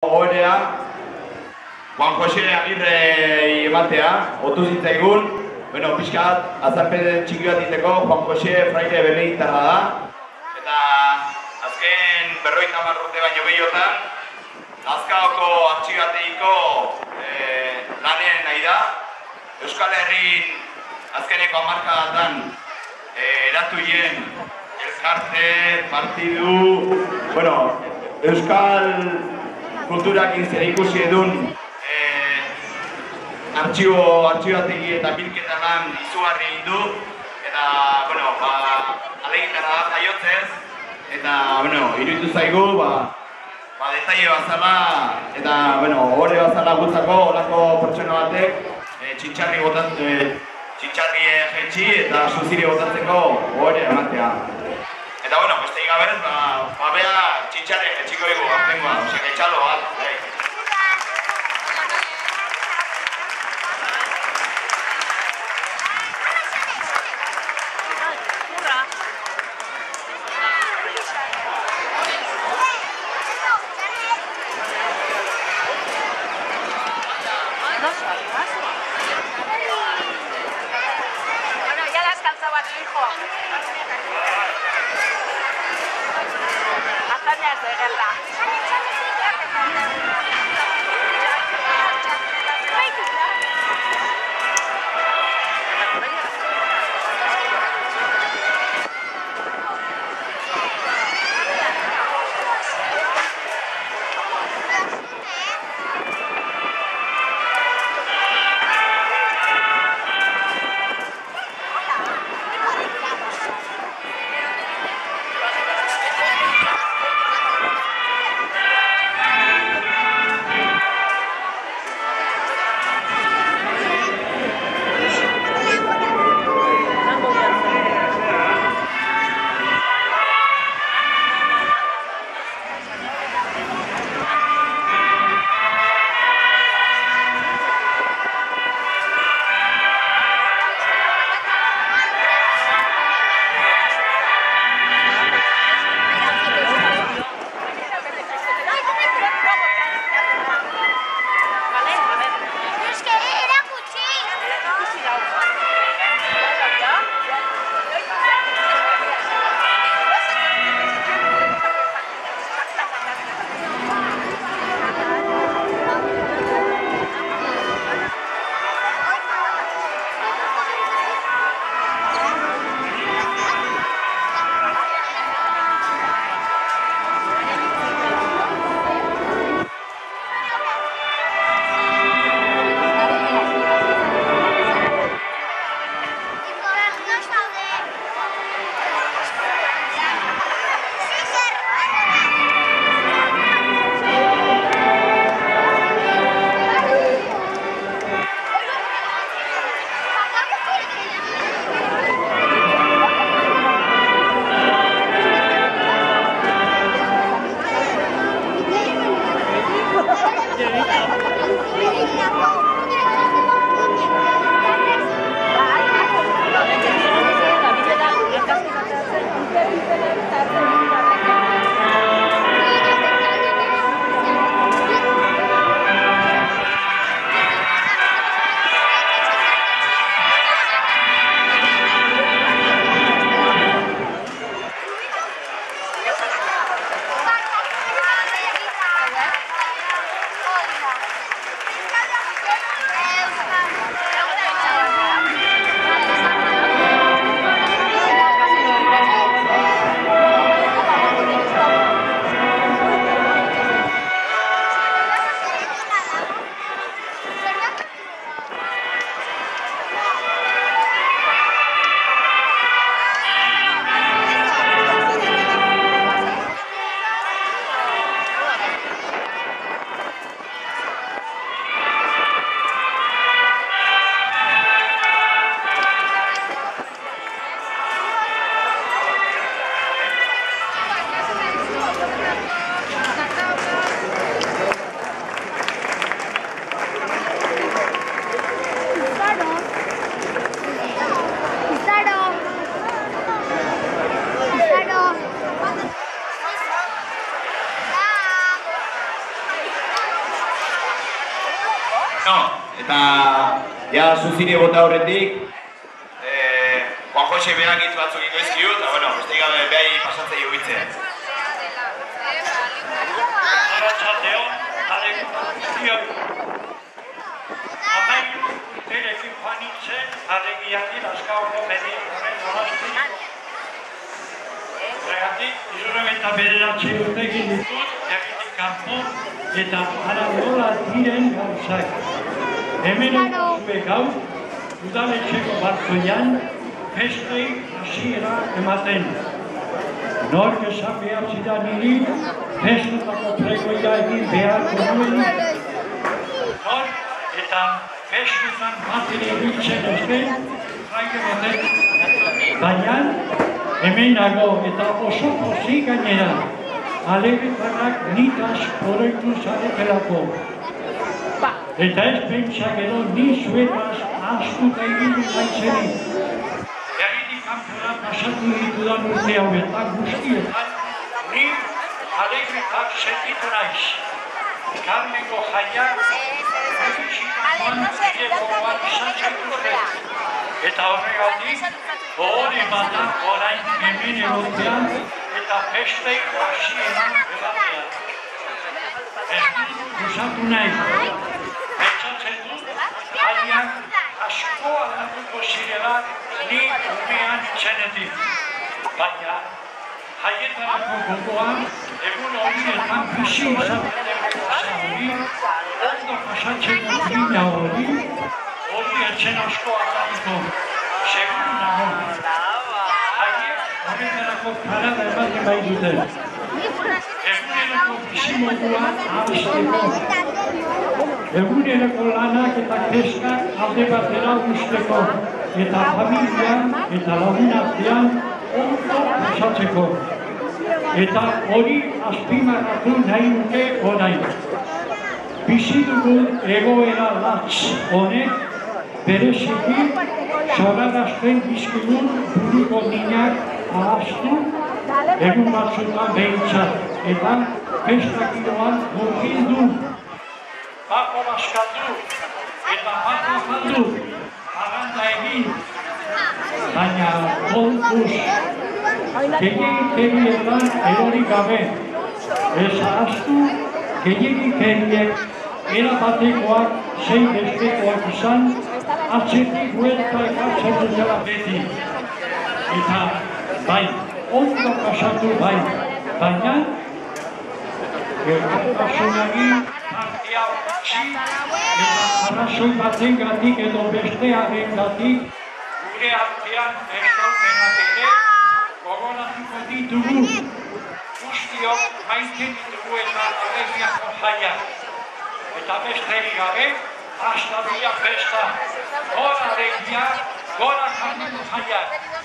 Orea, Juan Jose Agirre ematea, otu zitzaigun, pixkat, azalpen txiki bat diteko, Juan Jose fraile beneditarra da, eta azken 50 urte baino gehiotan, Lazkaoko artxigategiko lanen nahi da, Euskal Herrin azkeneko hamarkadatan eratu hien elkarte, partidu, Euskal kulturakin zer ikusi edun artxibategi eta bilketa lan izugarri du, eta, alegitarra da jaiotzez, eta, iruditu zaigu, detaile bazala, eta, hori bazala gutzako, olako pertsona batek, txintxarri jetxi eta suziri botatzeko hori ematea. Eta, beste igabez, bea txintxarri jetxiko egu, tengoa, etxalo bat. Ya la has calzado a tu hijo. Hazañas de guerra. No, eta ja zuzire bota horretik Juan Jose berak hitz batzuk ingo izkiut, eta bueno, beste gabe behai pasatzei ubitzen. Arratsaldeon, taleko guztioi. Amaitu urterekin joan nintzen, alegiatik Lazkaoko mendi horren jolaztik. Horregatik, 79 urte egin ditut, herritik kanpo, eta ara nola diren gauzak. Hemen zue gaur, udaletxeko balkoian, festei hasiera ematen. Nork esan behar zidan niri, festetako pregoia egin beharko nuen. Nork eta festetan batere biltzen ez den, baten. Baina, hemen nago eta oso pozik gainera, alegetanak nitaz oroitu zaretelako. Eta ez pentsa gero ni zuetaz astuta egindu gaitzenik. Herritik kanpora pasatu ditudan urte hauetan guztietan, ni alegretak sentitu naiz. Karmengo jaiak, egitxikakoan gilekoan izan zaituzten. Eta horregatik, ohore bada orain hemen egotean eta festei hasieran ebatean. Ez dut gozatu nahi. Pentsatzen dut, haiak asko aldatuko zirela ni umean itzenetik. Baina, haietarako gogoan, egun horietan bizi izaten dugu hori, ondo pasatzen dut bina hori etzen asko aldatuko. Seguru nago. Haiek horretarako parada ematen bai duten. Egunerako bizimodua ahazteko. Egunerako lanak eta kezkak alde batera usteko. Eta familia eta lagun artean ondo pasatzeko. Eta hori azpimarratu nahi nuke orain. Bizi dugun egoera latz honek bereziki zorarazten dizkigun buruko minak ahaztu egun batzutan behintzat eta festakiloan murgildu, bako baskatu eta bako faldu, aganda egin, baina kontuz gehiagiterietan erori gabe, ez ahaztu gehiagikeriek erabatekoak zein bestekoak izan, atzetik buelta ekartzen dutela beti. Eta bai, ondo pasatu bai, baina gertasunari partea utzi eta arrazoi batengatik edo bestearengatik gure artean ez daudenak ere gogoratuko ditugu. Guztiok maiten ditugu eta alegiako jaia. Eta besterik gabe, hasta dia festa, gora alegia, gora Karmengo jaiak.